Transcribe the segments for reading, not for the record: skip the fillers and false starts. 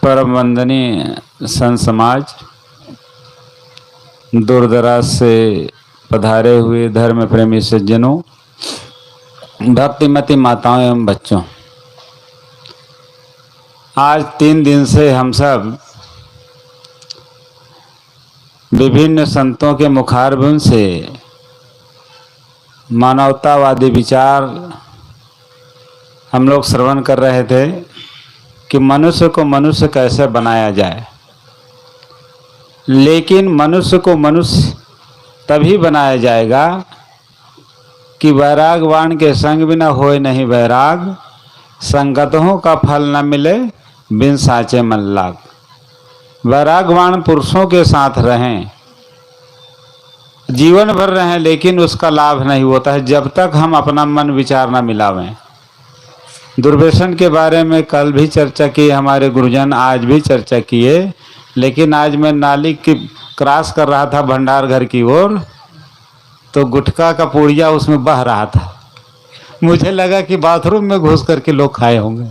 परम वंदनीय संत समाज, दूर-दराज से पधारे हुए धर्म प्रेमी सज्जनों, भक्तिमती माताओं एवं बच्चों, आज 3 दिन से हम सब विभिन्न संतों के मुखारबिंद से मानवतावादी विचार हम लोग श्रवण कर रहे थे कि मनुष्य को मनुष्य कैसे बनाया जाए। लेकिन मनुष्य को मनुष्य तभी बनाया जाएगा कि वैरागवान के संग बिना होए नहीं वैराग, संगतों का फल न मिले बिन साचे मन लाग। वैरागवान पुरुषों के साथ रहें, जीवन भर रहें, लेकिन उसका लाभ नहीं होता है जब तक हम अपना मन विचार न मिलावें। दुर्व्यसन के बारे में कल भी चर्चा की हमारे गुरुजन, आज भी चर्चा किए। लेकिन आज मैं नाली की क्रॉस कर रहा था भंडार घर की ओर, तो गुटखा का पुड़िया उसमें बह रहा था। मुझे लगा कि बाथरूम में घुस करके लोग खाए होंगे।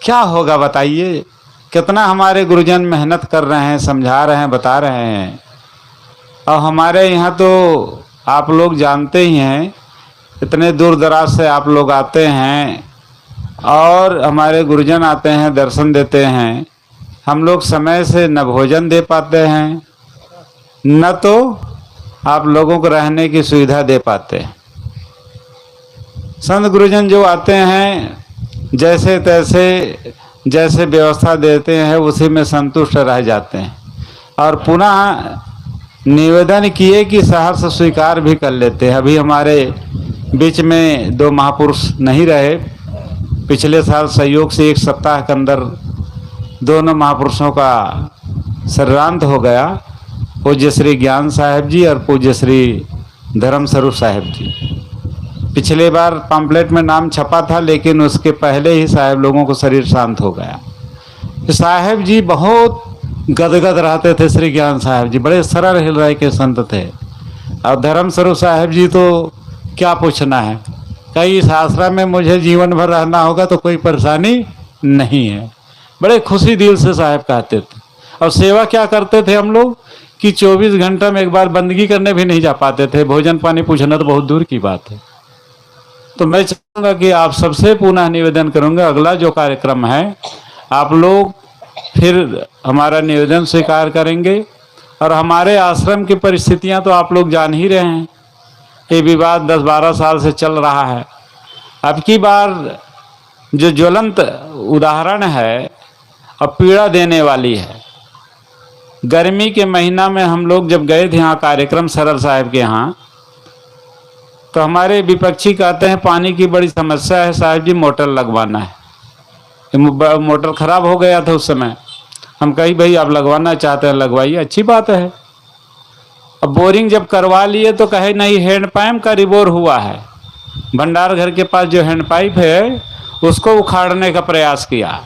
क्या होगा बताइए। कितना हमारे गुरुजन मेहनत कर रहे हैं, समझा रहे हैं, बता रहे हैं। और हमारे यहाँ तो आप लोग जानते ही हैं, इतने दूर दराज से आप लोग आते हैं और हमारे गुरुजन आते हैं, दर्शन देते हैं। हम लोग समय से न भोजन दे पाते हैं, न तो आप लोगों को रहने की सुविधा दे पाते हैं। संत गुरुजन जो आते हैं, जैसे तैसे जैसे व्यवस्था देते हैं उसी में संतुष्ट रह जाते हैं और पुनः निवेदन किए कि सहर्ष स्वीकार भी कर लेते हैं। अभी हमारे बीच में 2 महापुरुष नहीं रहे। पिछले साल सहयोग से 1 सप्ताह के अंदर दोनों महापुरुषों का सर्वांत हो गया, पूज्य श्री ज्ञान साहेब जी और पूज्य श्री धर्म स्वरूप साहेब जी। पिछले बार पम्पलेट में नाम छपा था, लेकिन उसके पहले ही साहेब लोगों को शरीर शांत हो गया। साहेब जी बहुत गदगद रहते थे। श्री ज्ञान साहेब जी बड़े सरल हृदय के संत थे और धर्म स्वरूप साहेब जी तो क्या पूछना है। कई इस आश्रम में मुझे जीवन भर रहना होगा तो कोई परेशानी नहीं है। बड़े खुशी दिल से साहेब कहते थे। और सेवा क्या करते थे हम लोग कि 24 घंटा में एक बार बंदगी करने भी नहीं जा पाते थे। भोजन पानी पूछना तो बहुत दूर की बात है। तो मैं चाहूँगा कि आप सबसे पुनः निवेदन करूँगा, अगला जो कार्यक्रम है आप लोग फिर हमारा निवेदन स्वीकार करेंगे। और हमारे आश्रम की परिस्थितियां तो आप लोग जान ही रहे हैं। ये विवाद 10-12 साल से चल रहा है। अब की बार जो ज्वलंत उदाहरण है और पीड़ा देने वाली है, गर्मी के महीना में हम लोग जब गए थे यहाँ कार्यक्रम सरल साहब के यहाँ, तो हमारे विपक्षी कहते हैं पानी की बड़ी समस्या है साहब जी, मोटर लगवाना है। मोटर खराब हो गया था उस समय। हम कही भाई आप लगवाना चाहते हैं लगवाइए, अच्छी बात है। अब बोरिंग जब करवा लिए तो कहे नहीं, हैंडपाइप का रिबोर हुआ है। भंडार घर के पास जो हैंडपाइप है उसको उखाड़ने का प्रयास किया।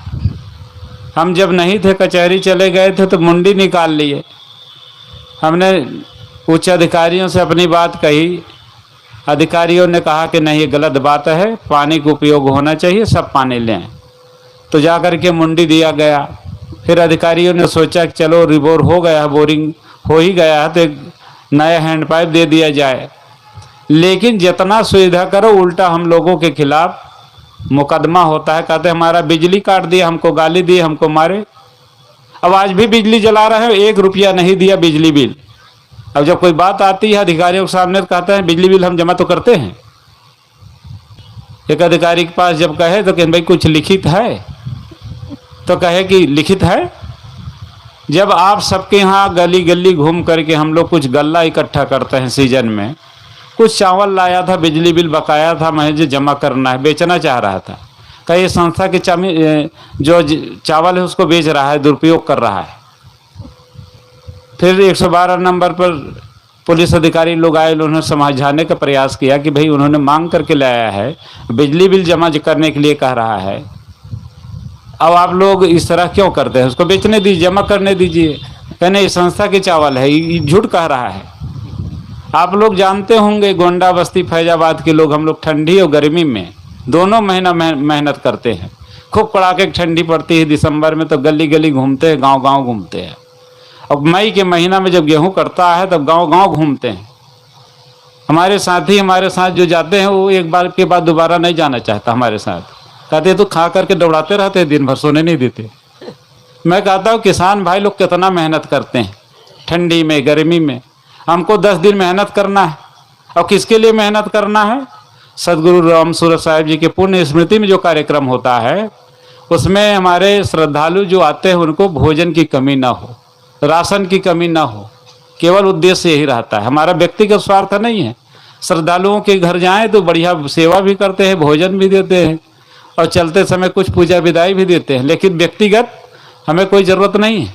हम जब नहीं थे, कचहरी चले गए थे तो मुंडी निकाल लिए। हमने उच्च अधिकारियों से अपनी बात कही। अधिकारियों ने कहा कि नहीं ये गलत बात है, पानी का उपयोग होना चाहिए, सब पानी लें। तो जाकर के मुंडी दिया गया। फिर अधिकारियों ने सोचा कि चलो रिबोर हो गया है, बोरिंग हो ही गया है तो एक नया हैंडपाइप दे दिया जाए। लेकिन जितना सुविधा करो उल्टा हम लोगों के खिलाफ मुकदमा होता है। कहते हमारा बिजली काट दिया, हमको गाली दी, हमको मारे। अब आज भी बिजली जला रहे हैं, 1 रुपया नहीं दिया बिजली बिल। अब जब कोई बात आती है अधिकारियों के सामने तो कहते हैं बिजली बिल हम जमा तो करते हैं। एक अधिकारी के पास जब कहे तो कहें भाई कुछ लिखित है, तो कहे कि लिखित है। जब आप सबके यहाँ गली गली घूम करके हम लोग कुछ गल्ला इकट्ठा करते हैं सीजन में, कुछ चावल लाया था, बिजली बिल बकाया था, मुझे जमा करना है, बेचना चाह रहा था। कई संस्था की जो चावल है उसको बेच रहा है, दुरुपयोग कर रहा है। फिर 112 नंबर पर पुलिस अधिकारी लोग आए, उन्होंने समझाने का प्रयास किया कि भाई उन्होंने मांग करके लाया है, बिजली बिल जमा करने के लिए कह रहा है। अब आप लोग इस तरह क्यों करते हैं, उसको बेचने दीजिए, जमा करने दीजिए। कहने ये संस्था की चावल है, ये झूठ कह रहा है। आप लोग जानते होंगे गोंडा बस्ती फैजाबाद के लोग, हम लोग ठंडी और गर्मी में दोनों महीना मेहनत करते हैं। खूब कड़ाके की ठंडी पड़ती है दिसंबर में, तो गली गली घूमते हैं, गांव गांव घूमते हैं। अब मई के महीना में जब गेहूं कटता है तब गांव गांव घूमते हैं। हमारे साथी हमारे साथ जो जाते हैं वो एक बार के बाद दोबारा नहीं जाना चाहता हमारे साथ, कहते तो खा करके दौड़ाते रहते हैं, दिन भर सोने नहीं देते। मैं कहता हूँ किसान भाई लोग कितना मेहनत करते हैं ठंडी में गर्मी में, हमको 10 दिन मेहनत करना है। और किसके लिए मेहनत करना है? सदगुरु राम सूरत साहिब जी के पुण्य स्मृति में जो कार्यक्रम होता है उसमें हमारे श्रद्धालु जो आते हैं उनको भोजन की कमी ना हो, राशन की कमी ना हो, केवल उद्देश्य यही रहता है। हमारा व्यक्तिगत स्वार्थ नहीं है। श्रद्धालुओं के घर जाएं तो बढ़िया सेवा भी करते हैं, भोजन भी देते हैं और चलते समय कुछ पूजा विदाई भी देते हैं, लेकिन व्यक्तिगत हमें कोई ज़रूरत नहीं है।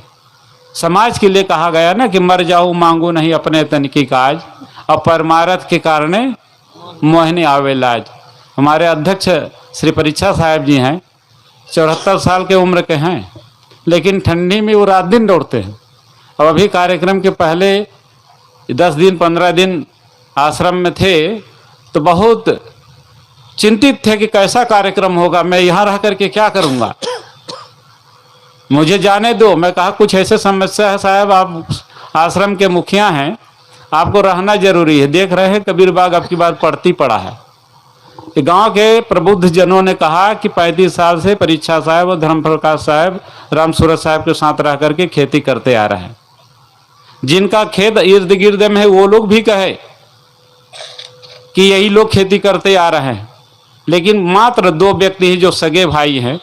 समाज के लिए कहा गया ना कि मर जाऊँ मांगू नहीं अपने तन की काज, और परमारथ के कारणे मोहिनी आवे लाज। हमारे अध्यक्ष श्री परीक्षा साहब जी हैं, 74 साल के उम्र के हैं, लेकिन ठंडी में वो रात दिन दौड़ते हैं। और अभी कार्यक्रम के पहले 10 दिन 15 दिन आश्रम में थे तो बहुत चिंतित थे कि कैसा कार्यक्रम होगा, मैं यहाँ रह करके क्या करूँगा, मुझे जाने दो। मैं कहा कुछ ऐसे समस्या है साहब, आप आश्रम के मुखिया हैं, आपको रहना जरूरी है। देख रहे हैं कबीर बाग अब की बार पड़ती पड़ा है। गांव के प्रबुद्ध जनों ने कहा कि 35 साल से परीक्षा साहब और धर्म प्रकाश साहब राम सूरत साहब के साथ रह करके खेती करते आ रहे हैं। जिनका खेत इर्द गिर्द में है वो लोग भी कहे कि यही लोग खेती करते आ रहे हैं, लेकिन मात्र 2 व्यक्ति ही जो सगे भाई हैं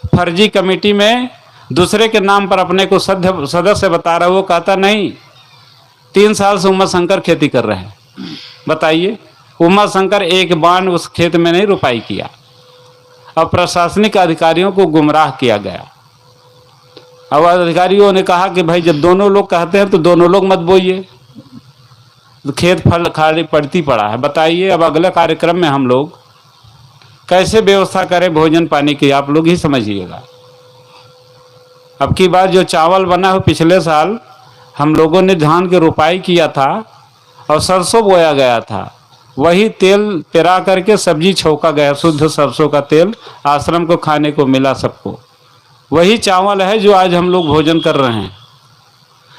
फर्जी कमेटी में दूसरे के नाम पर अपने को सदस्य बता रहा है। वो कहता नहीं 3 साल से उमा शंकर खेती कर रहे हैं। बताइए, उमा शंकर एक बाण उस खेत में नहीं रुपाई किया। अब प्रशासनिक अधिकारियों को गुमराह किया गया। अब अधिकारियों ने कहा कि भाई जब दोनों लोग कहते हैं तो दोनों लोग मत बोइए, तो खेत फल खाली पड़ती पड़ा है। बताइए अब अगले कार्यक्रम में हम लोग कैसे व्यवस्था करें भोजन पानी की, आप लोग ही समझिएगा। अब की बार जो चावल बना हो, पिछले साल हम लोगों ने धान की रोपाई किया था और सरसों बोया गया था, वही तेल पेरा करके सब्जी छौंका गया, शुद्ध सरसों का तेल आश्रम को खाने को मिला सबको। वही चावल है जो आज हम लोग भोजन कर रहे हैं।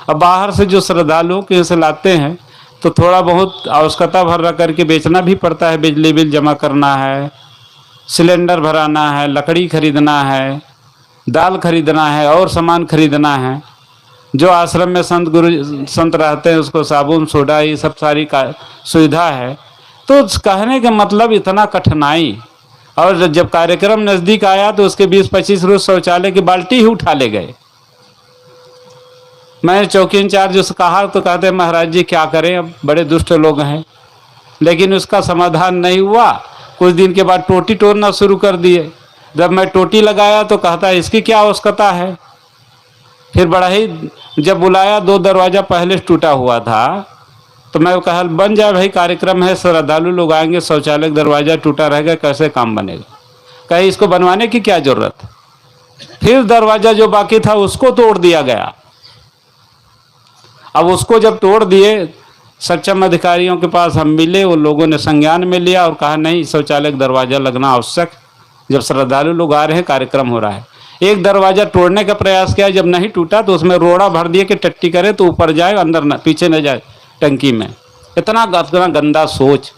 अब बाहर से जो श्रद्धालुओं के से लाते हैं तो थोड़ा बहुत आवश्यकता भर रख करके बेचना भी पड़ता है। बिजली बिल जमा करना है, सिलेंडर भराना है, लकड़ी खरीदना है, दाल खरीदना है और सामान खरीदना है। जो आश्रम में संत रहते हैं उसको साबुन सोडा ये सब सारी का सुविधा है। तो कहने का मतलब इतना कठिनाई। और जब कार्यक्रम नज़दीक आया तो उसके 20-25 रोज शौचालय की बाल्टी ही उठा ले गए। मैंने चौकी इंचार्ज से कहा तो कहते महाराज जी क्या करें, अब बड़े दुष्ट लोग हैं। लेकिन उसका समाधान नहीं हुआ। कुछ दिन के बाद टोटी तोड़ना शुरू कर दिए। जब मैं टोटी लगाया तो कहता इसकी क्या आवश्यकता है। फिर बड़ा ही जब बुलाया 2 दरवाज़ा पहले टूटा हुआ था तो मैं कहा बन जाए भाई, कार्यक्रम है, श्रद्धालु लोग आएंगे, शौचालय दरवाज़ा टूटा रहेगा, कैसे काम बनेगा। कहीं इसको बनवाने की क्या जरूरत। फिर दरवाज़ा जो बाकी था उसको तोड़ दिया गया। अब उसको जब तोड़ दिए, सक्षम अधिकारियों के पास हम मिले, उन लोगों ने संज्ञान में लिया और कहा नहीं शौचालय दरवाज़ा लगना आवश्यक, जब श्रद्धालु लोग आ रहे हैं, कार्यक्रम हो रहा है। एक दरवाज़ा तोड़ने का प्रयास किया, जब नहीं टूटा तो उसमें रोड़ा भर दिए कि टट्टी करे तो ऊपर जाए, अंदर न पीछे न जाए टंकी में। इतना गंदा सोच।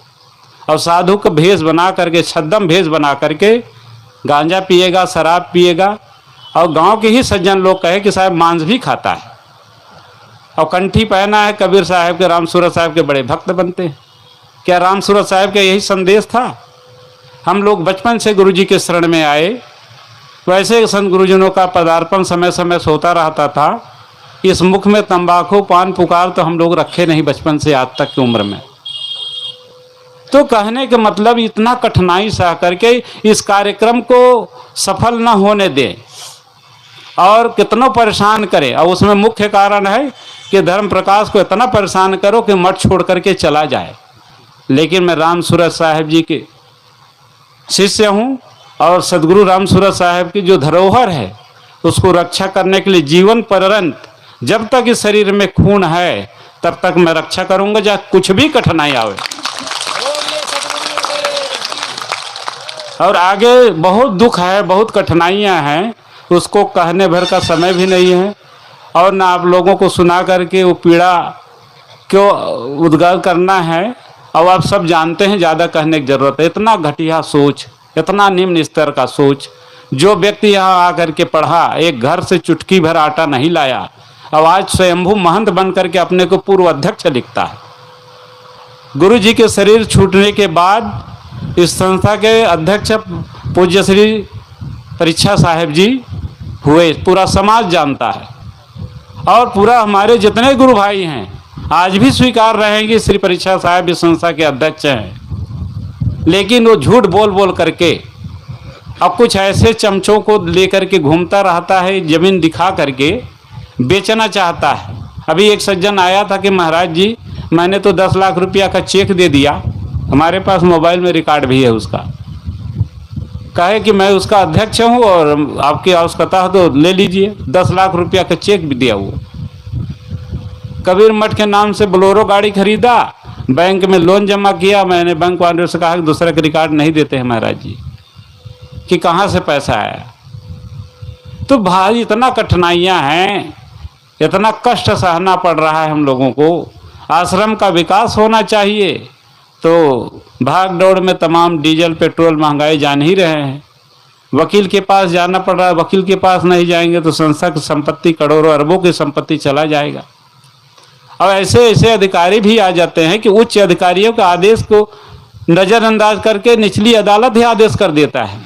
और साधु का भेष बना करके, छद्म भेष बना करके गांजा पिएगा, शराब पिएगा, और गांव के ही सज्जन लोग कहे कि साहब मांस भी खाता है, और कंठी पहना है कबीर साहब के, राम सूरत साहब के बड़े भक्त बनते हैं। क्या राम सूरत साहब का यही संदेश था? हम लोग बचपन से गुरु जी के शरण में आए, वैसे संत गुरुजनों का पदार्पण समय समय से होता रहता था। इस मुख में तंबाकू पान पुकार तो हम लोग रखे नहीं बचपन से आज तक की उम्र में। तो कहने का मतलब इतना कठिनाई सह करके इस कार्यक्रम को सफल न होने दें और कितना परेशान करें। और उसमें मुख्य कारण है कि धर्म प्रकाश को इतना परेशान करो कि मठ छोड़ करके चला जाए। लेकिन मैं राम सूरत साहब जी के शिष्य हूँ और सदगुरु राम सूरत साहब की जो धरोहर है उसको रक्षा करने के लिए जीवन पर्यंत, जब तक इस शरीर में खून है तब तक मैं रक्षा करूंगा, चाहे कुछ भी कठिनाई आवे। और आगे बहुत दुख है, बहुत कठिनाइयाँ हैं, उसको कहने भर का समय भी नहीं है। और ना आप लोगों को सुना करके वो पीड़ा क्यों उद्गार करना है। और आप सब जानते हैं, ज़्यादा कहने की ज़रूरत है। इतना घटिया सोच, इतना निम्न स्तर का सोच। जो व्यक्ति यहाँ आकर के पढ़ा, एक घर से चुटकी भर आटा नहीं लाया, अब आज स्वयंभू महंत बन करके अपने को पूर्व अध्यक्ष लिखता है। गुरु जी के शरीर छूटने के बाद इस संस्था के अध्यक्ष पूज्य श्री परीक्षा साहेब जी हुए, पूरा समाज जानता है। और पूरा हमारे जितने गुरु भाई हैं आज भी स्वीकार रहे हैं कि श्री परीक्षा साहब इस संस्था के अध्यक्ष हैं। लेकिन वो झूठ बोल बोल करके अब कुछ ऐसे चमचों को लेकर के घूमता रहता है, जमीन दिखा करके बेचना चाहता है। अभी एक सज्जन आया था कि महाराज जी मैंने तो 10 लाख रुपया का चेक दे दिया, हमारे पास मोबाइल में रिकॉर्ड भी है उसका, कहे कि मैं उसका अध्यक्ष हूँ और आपकी आवश्यकता है तो ले लीजिए। 10 लाख रुपया का चेक भी दिया हुआ। कबीर मठ के नाम से बोलेरो गाड़ी खरीदा, बैंक में लोन जमा किया। मैंने बैंक वालों से कहा कि दूसरे का रिकॉर्ड नहीं देते हैं महाराज जी, कि कहाँ से पैसा आया। तो भाई इतना कठिनाइयाँ हैं, इतना कष्ट सहना पड़ रहा है हम लोगों को। आश्रम का विकास होना चाहिए तो भाग दौड़ में तमाम डीजल पेट्रोल महंगाई जान ही रहे हैं। वकील के पास जाना पड़ रहा है, वकील के पास नहीं जाएंगे तो संस्था की संपत्ति करोड़ों अरबों की संपत्ति चला जाएगा। अब ऐसे ऐसे अधिकारी भी आ जाते हैं कि उच्च अधिकारियों के आदेश को नज़रअंदाज करके निचली अदालत ही आदेश कर देता है।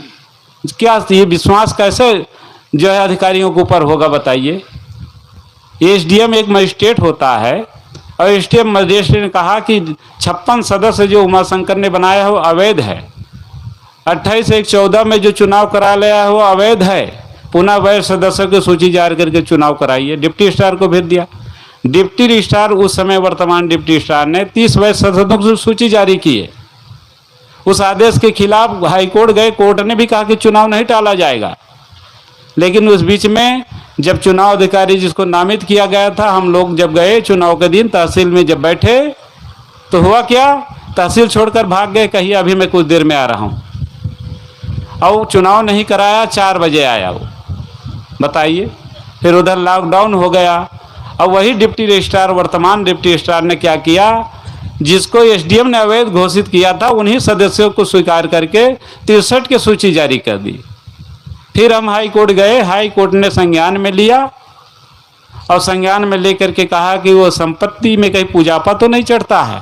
क्या ये विश्वास कैसे जो है अधिकारियों के ऊपर होगा बताइए। एसडीएम एक मजिस्ट्रेट होता है और एसडीएम मजिस्ट्रेट ने कहा कि 56 सदस्य जो उमाशंकर ने बनाया हो अवैध है। 28/1/14 में जो चुनाव करा लिया हो अवैध है। पुनः वैध सदस्यों की सूची जारी करके चुनाव कराइए। डिप्टी रजिस्ट्रार को भेज दिया। डिप्टी रजिस्ट्रार उस समय वर्तमान डिप्टी रजिस्ट्रार ने 30 वैध सदस्यों की सूची जारी की है। उस आदेश के खिलाफ हाईकोर्ट गए, कोर्ट ने भी कहा कि चुनाव नहीं टाला जाएगा। लेकिन उस बीच में जब चुनाव अधिकारी जिसको नामित किया गया था, हम लोग जब गए चुनाव के दिन तहसील में जब बैठे तो हुआ क्या, तहसील छोड़कर भाग गए, कहिए अभी मैं कुछ देर में आ रहा हूँ। और चुनाव नहीं कराया, 4 बजे आया वो, बताइए। फिर उधर लॉकडाउन हो गया। अब वही डिप्टी रजिस्ट्रार, वर्तमान डिप्टी रजिस्ट्रार ने क्या किया, जिसको एसडीएम ने अवैध घोषित किया था उन्हीं सदस्यों को स्वीकार करके 63 की सूची जारी कर दी। फिर हम हाई कोर्ट गए, हाई कोर्ट ने संज्ञान में लिया और संज्ञान में लेकर के कहा कि वो संपत्ति में कहीं पूजापा तो नहीं चढ़ता है।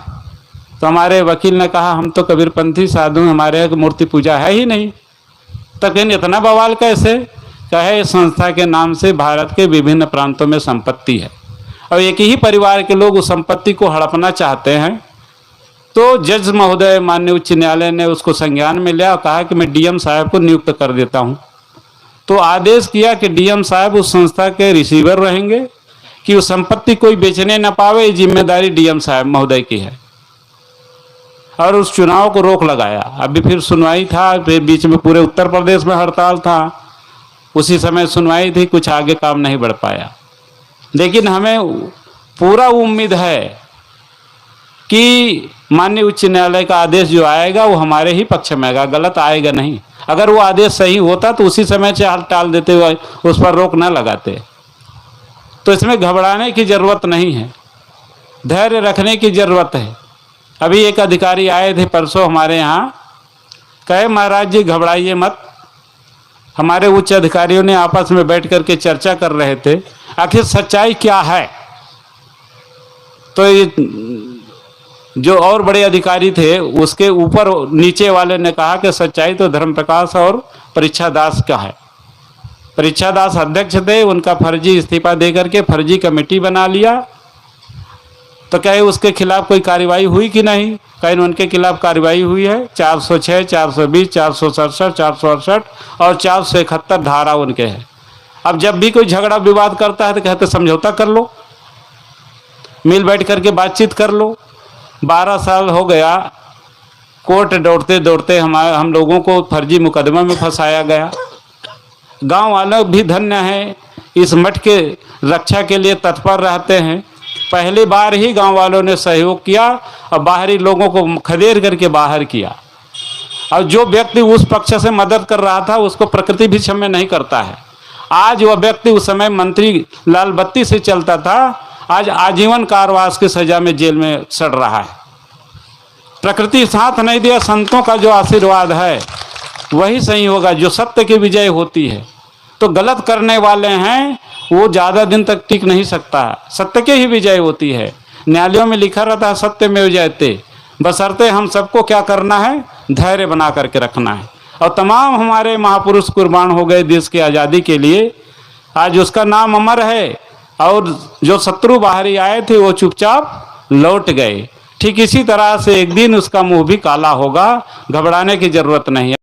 तो हमारे वकील ने कहा हम तो कबीरपंथी साधु, हमारे यहाँ मूर्ति पूजा है ही नहीं। तो कहीं इतना बवाल कैसे, कहे संस्था के नाम से भारत के विभिन्न प्रांतों में संपत्ति है और एक ही परिवार के लोग उस संपत्ति को हड़पना चाहते हैं। तो जज महोदय माननीय उच्च न्यायालय ने उसको संज्ञान में लिया और कहा कि मैं डीएम साहब को नियुक्त कर देता हूँ। तो आदेश किया कि डीएम साहब उस संस्था के रिसीवर रहेंगे कि उस संपत्ति कोई बेचने न पावे, ये जिम्मेदारी डीएम साहब महोदय की है। और उस चुनाव को रोक लगाया। अभी फिर सुनवाई था, फिर बीच में पूरे उत्तर प्रदेश में हड़ताल था, उसी समय सुनवाई थी, कुछ आगे काम नहीं बढ़ पाया। लेकिन हमें पूरा उम्मीद है कि माननीय उच्च न्यायालय का आदेश जो आएगा वो हमारे ही पक्ष में आएगा, गलत आएगा नहीं। अगर वो आदेश सही होता तो उसी समय से हाल टाल देते हुए उस पर रोक न लगाते। तो इसमें घबराने की ज़रूरत नहीं है, धैर्य रखने की ज़रूरत है। अभी एक अधिकारी आए थे परसों हमारे यहाँ, कहे महाराज जी घबराइए मत। हमारे उच्च अधिकारियों ने आपस में बैठ करके चर्चा कर रहे थे आखिर सच्चाई क्या है। तो ये जो और बड़े अधिकारी थे उसके ऊपर नीचे वाले ने कहा कि सच्चाई तो धर्म प्रकाश और परीक्षा दास का है। परीक्षा दास अध्यक्ष थे, उनका फर्जी इस्तीफा दे करके फर्जी कमेटी बना लिया। तो कहे उसके खिलाफ कोई कार्रवाई हुई कि नहीं, कहीं उनके खिलाफ कार्रवाई हुई है। 406, 420, 467, 468 और 471 धारा उनके हैं। अब जब भी कोई झगड़ा विवाद करता है तो कहते समझौता कर लो, मिल बैठ करके बातचीत कर लो। 12 साल हो गया कोर्ट दौड़ते दौड़ते हम लोगों को फर्जी मुकदमा में फंसाया गया। गांव वाले भी धन्य हैं, इस मठ के रक्षा के लिए तत्पर रहते हैं। पहली बार ही गांव वालों ने सहयोग किया और बाहरी लोगों को खदेड़ करके बाहर किया। और जो व्यक्ति उस पक्ष से मदद कर रहा था उसको प्रकृति भी क्षम्य नहीं करता है। आज वह व्यक्ति उस समय मंत्री लाल बत्ती से चलता था, आज आजीवन कारावास की सजा में जेल में सड़ रहा है। प्रकृति साथ नहीं दिया, संतों का जो आशीर्वाद है वही सही होगा, जो सत्य की विजय होती है। तो गलत करने वाले हैं वो ज़्यादा दिन तक टिक नहीं सकता, सत्य की ही विजय होती है। न्यायालयों में लिखा रहता है सत्यमेव जयते, बशर्ते हम सबको क्या करना है, धैर्य बना करके रखना है। और तमाम हमारे महापुरुष कुर्बान हो गए देश की आज़ादी के लिए, आज उसका नाम अमर है। और जो शत्रु बाहरी आए थे वो चुपचाप लौट गए। ठीक इसी तरह से एक दिन उसका मुंह भी काला होगा, घबराने की जरूरत नहीं है।